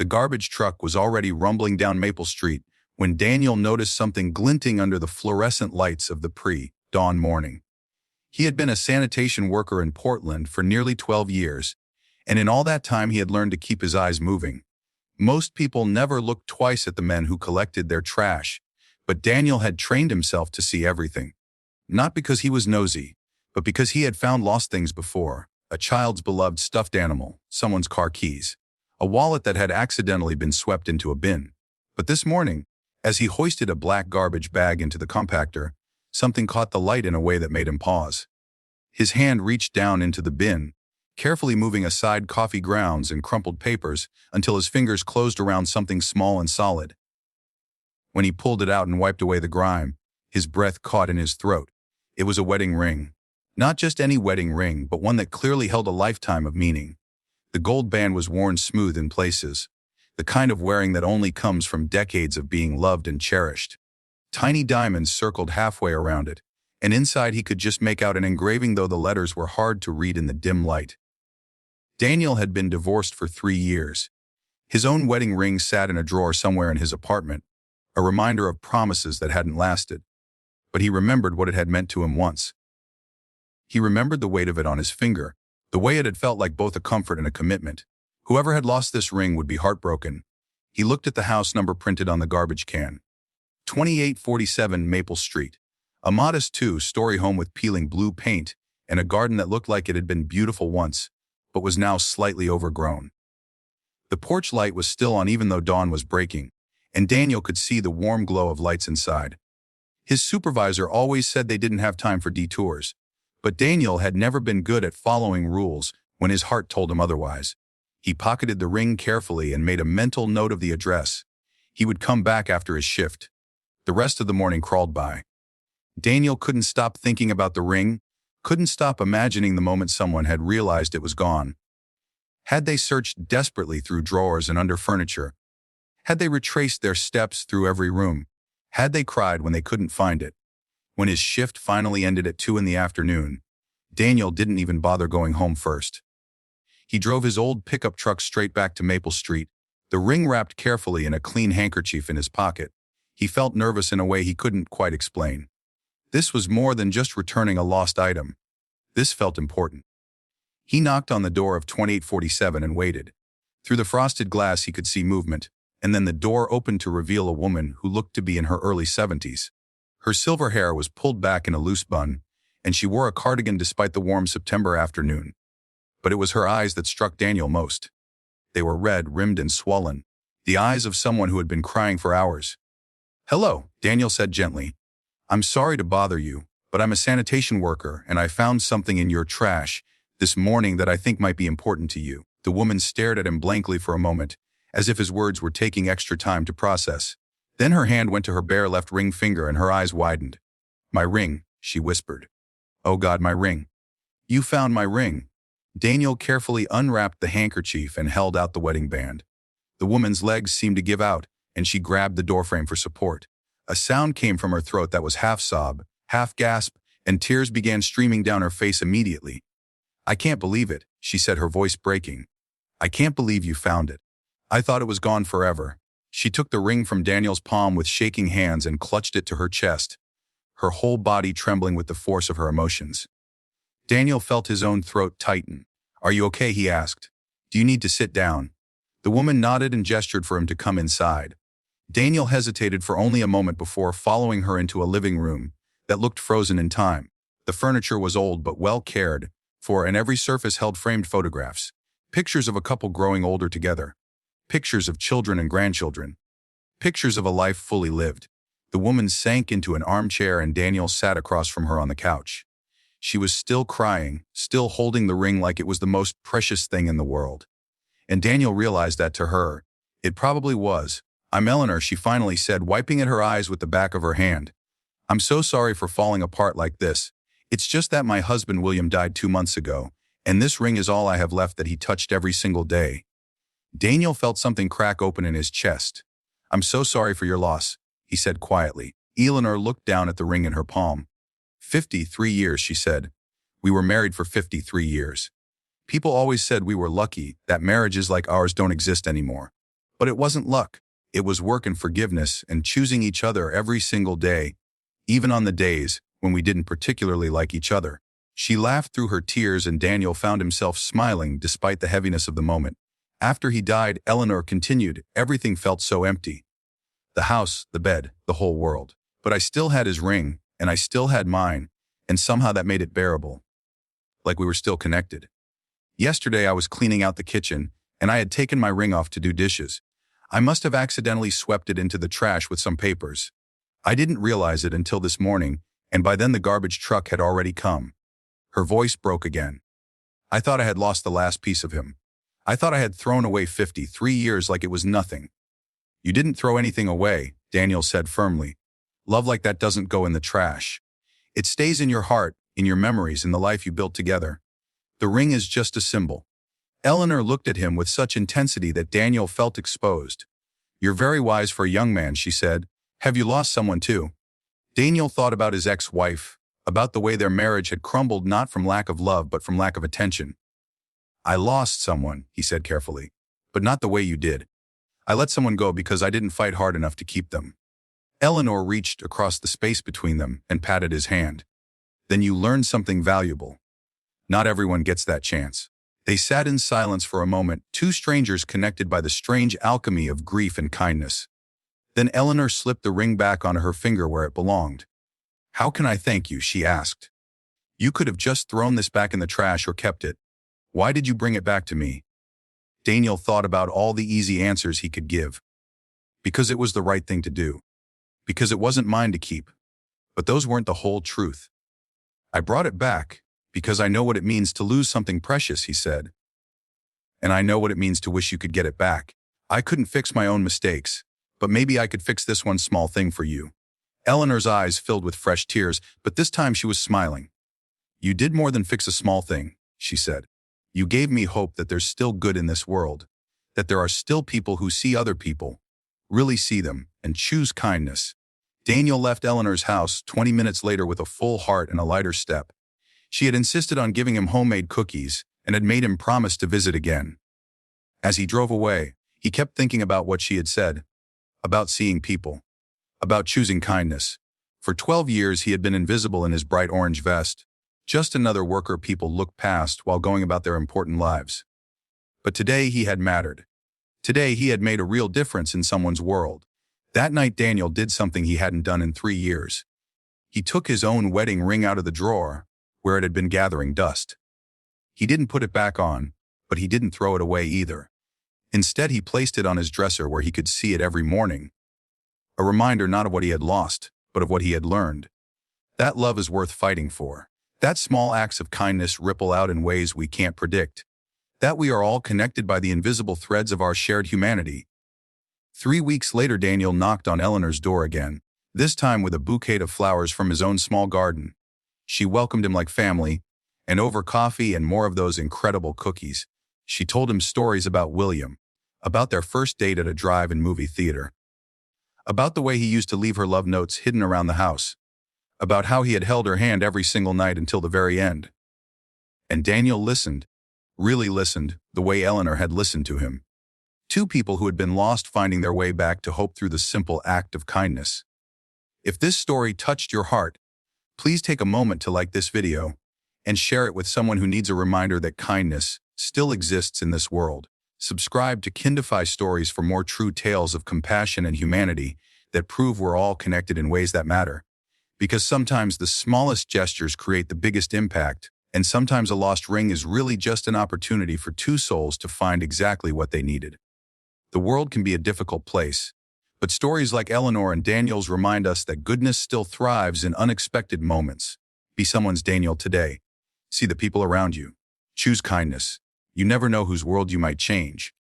The garbage truck was already rumbling down Maple Street when Daniel noticed something glinting under the fluorescent lights of the pre-dawn morning. He had been a sanitation worker in Portland for nearly 12 years, and in all that time he had learned to keep his eyes moving. Most people never looked twice at the men who collected their trash, but Daniel had trained himself to see everything. Not because he was nosy, but because he had found lost things before: a child's beloved stuffed animal, someone's car keys, a wallet that had accidentally been swept into a bin. But this morning, as he hoisted a black garbage bag into the compactor, something caught the light in a way that made him pause. His hand reached down into the bin, carefully moving aside coffee grounds and crumpled papers until his fingers closed around something small and solid. When he pulled it out and wiped away the grime, his breath caught in his throat. It was a wedding ring. Not just any wedding ring, but one that clearly held a lifetime of meaning. The gold band was worn smooth in places, the kind of wearing that only comes from decades of being loved and cherished. Tiny diamonds circled halfway around it, and inside he could just make out an engraving, though the letters were hard to read in the dim light. Daniel had been divorced for 3 years. His own wedding ring sat in a drawer somewhere in his apartment, a reminder of promises that hadn't lasted. But he remembered what it had meant to him once. He remembered the weight of it on his finger, the way it had felt like both a comfort and a commitment. Whoever had lost this ring would be heartbroken. He looked at the house number printed on the garbage can. 2847 Maple Street. A modest 2-story home with peeling blue paint and a garden that looked like it had been beautiful once, but was now slightly overgrown. The porch light was still on even though dawn was breaking, and Daniel could see the warm glow of lights inside. His supervisor always said they didn't have time for detours, but Daniel had never been good at following rules when his heart told him otherwise. He pocketed the ring carefully and made a mental note of the address. He would come back after his shift. The rest of the morning crawled by. Daniel couldn't stop thinking about the ring, couldn't stop imagining the moment someone had realized it was gone. Had they searched desperately through drawers and under furniture? Had they retraced their steps through every room? Had they cried when they couldn't find it? When his shift finally ended at 2 in the afternoon, Daniel didn't even bother going home first. He drove his old pickup truck straight back to Maple Street, the ring wrapped carefully in a clean handkerchief in his pocket. He felt nervous in a way he couldn't quite explain. This was more than just returning a lost item. This felt important. He knocked on the door of 2847 and waited. Through the frosted glass he could see movement, and then the door opened to reveal a woman who looked to be in her early 70s. Her silver hair was pulled back in a loose bun, and she wore a cardigan despite the warm September afternoon. But it was her eyes that struck Daniel most. They were red, rimmed, and swollen, the eyes of someone who had been crying for hours. "Hello," Daniel said gently. "I'm sorry to bother you, but I'm a sanitation worker, and I found something in your trash this morning that I think might be important to you." The woman stared at him blankly for a moment, as if his words were taking extra time to process. Then her hand went to her bare left ring finger and her eyes widened. "My ring," she whispered. "Oh God, my ring. You found my ring." Daniel carefully unwrapped the handkerchief and held out the wedding band. The woman's legs seemed to give out, and she grabbed the doorframe for support. A sound came from her throat that was half sob, half gasp, and tears began streaming down her face immediately. "I can't believe it," she said, her voice breaking. "I can't believe you found it. I thought it was gone forever." She took the ring from Daniel's palm with shaking hands and clutched it to her chest, her whole body trembling with the force of her emotions. Daniel felt his own throat tighten. "Are you okay?" he asked. "Do you need to sit down?" The woman nodded and gestured for him to come inside. Daniel hesitated for only a moment before following her into a living room that looked frozen in time. The furniture was old but well cared for, and every surface held framed photographs. Pictures of a couple growing older together. Pictures of children and grandchildren. Pictures of a life fully lived. The woman sank into an armchair and Daniel sat across from her on the couch. She was still crying, still holding the ring like it was the most precious thing in the world. And Daniel realized that to her, it probably was. "I'm Eleanor," she finally said, wiping at her eyes with the back of her hand. "I'm so sorry for falling apart like this. It's just that my husband William died 2 months ago, and this ring is all I have left that he touched every single day." Daniel felt something crack open in his chest. "I'm so sorry for your loss," he said quietly. Eleanor looked down at the ring in her palm. 53 years, she said. "We were married for 53 years. People always said we were lucky, that marriages like ours don't exist anymore. But it wasn't luck. It was work and forgiveness and choosing each other every single day, even on the days when we didn't particularly like each other. She laughed through her tears and Daniel found himself smiling despite the heaviness of the moment. After he died, Eleanor continued, everything felt so empty. The house, the bed, the whole world. But I still had his ring, and I still had mine, and somehow that made it bearable. Like we were still connected. Yesterday I was cleaning out the kitchen, and I had taken my ring off to do dishes. I must have accidentally swept it into the trash with some papers. I didn't realize it until this morning, and by then the garbage truck had already come. Her voice broke again. I thought I had lost the last piece of him. I thought I had thrown away 53 years like it was nothing. You didn't throw anything away, Daniel said firmly. Love like that doesn't go in the trash. It stays in your heart, in your memories, in the life you built together. The ring is just a symbol. Eleanor looked at him with such intensity that Daniel felt exposed. You're very wise for a young man, she said. Have you lost someone too? Daniel thought about his ex-wife, about the way their marriage had crumbled not from lack of love but from lack of attention. I lost someone, he said carefully, but not the way you did. I let someone go because I didn't fight hard enough to keep them. Eleanor reached across the space between them and patted his hand. Then you learned something valuable. Not everyone gets that chance. They sat in silence for a moment, two strangers connected by the strange alchemy of grief and kindness. Then Eleanor slipped the ring back onto her finger where it belonged. How can I thank you? She asked. You could have just thrown this back in the trash or kept it. Why did you bring it back to me? Daniel thought about all the easy answers he could give. Because it was the right thing to do. Because it wasn't mine to keep. But those weren't the whole truth. I brought it back because I know what it means to lose something precious, he said. And I know what it means to wish you could get it back. I couldn't fix my own mistakes, but maybe I could fix this one small thing for you. Eleanor's eyes filled with fresh tears, but this time she was smiling. You did more than fix a small thing, she said. You gave me hope that there's still good in this world, that there are still people who see other people, really see them, and choose kindness. Daniel left Eleanor's house 20 minutes later with a full heart and a lighter step. She had insisted on giving him homemade cookies and had made him promise to visit again. As he drove away, he kept thinking about what she had said, about seeing people, about choosing kindness. For 12 years he had been invisible in his bright orange vest, just another worker people looked past while going about their important lives. But today he had mattered. Today he had made a real difference in someone's world. That night Daniel did something he hadn't done in 3 years. He took his own wedding ring out of the drawer, where it had been gathering dust. He didn't put it back on, but he didn't throw it away either. Instead he placed it on his dresser where he could see it every morning. A reminder not of what he had lost, but of what he had learned. That love is worth fighting for. That small acts of kindness ripple out in ways we can't predict. That we are all connected by the invisible threads of our shared humanity. 3 weeks later Daniel knocked on Eleanor's door again, this time with a bouquet of flowers from his own small garden. She welcomed him like family, and over coffee and more of those incredible cookies, she told him stories about William, about their first date at a drive-in movie theater, about the way he used to leave her love notes hidden around the house, about how he had held her hand every single night until the very end. And Daniel listened, really listened, the way Eleanor had listened to him. Two people who had been lost finding their way back to hope through the simple act of kindness. If this story touched your heart, please take a moment to like this video and share it with someone who needs a reminder that kindness still exists in this world. Subscribe to Kindify Stories for more true tales of compassion and humanity that prove we're all connected in ways that matter. Because sometimes the smallest gestures create the biggest impact, and sometimes a lost ring is really just an opportunity for two souls to find exactly what they needed. The world can be a difficult place, but stories like Eleanor and Daniel's remind us that goodness still thrives in unexpected moments. Be someone's Daniel today. See the people around you. Choose kindness. You never know whose world you might change.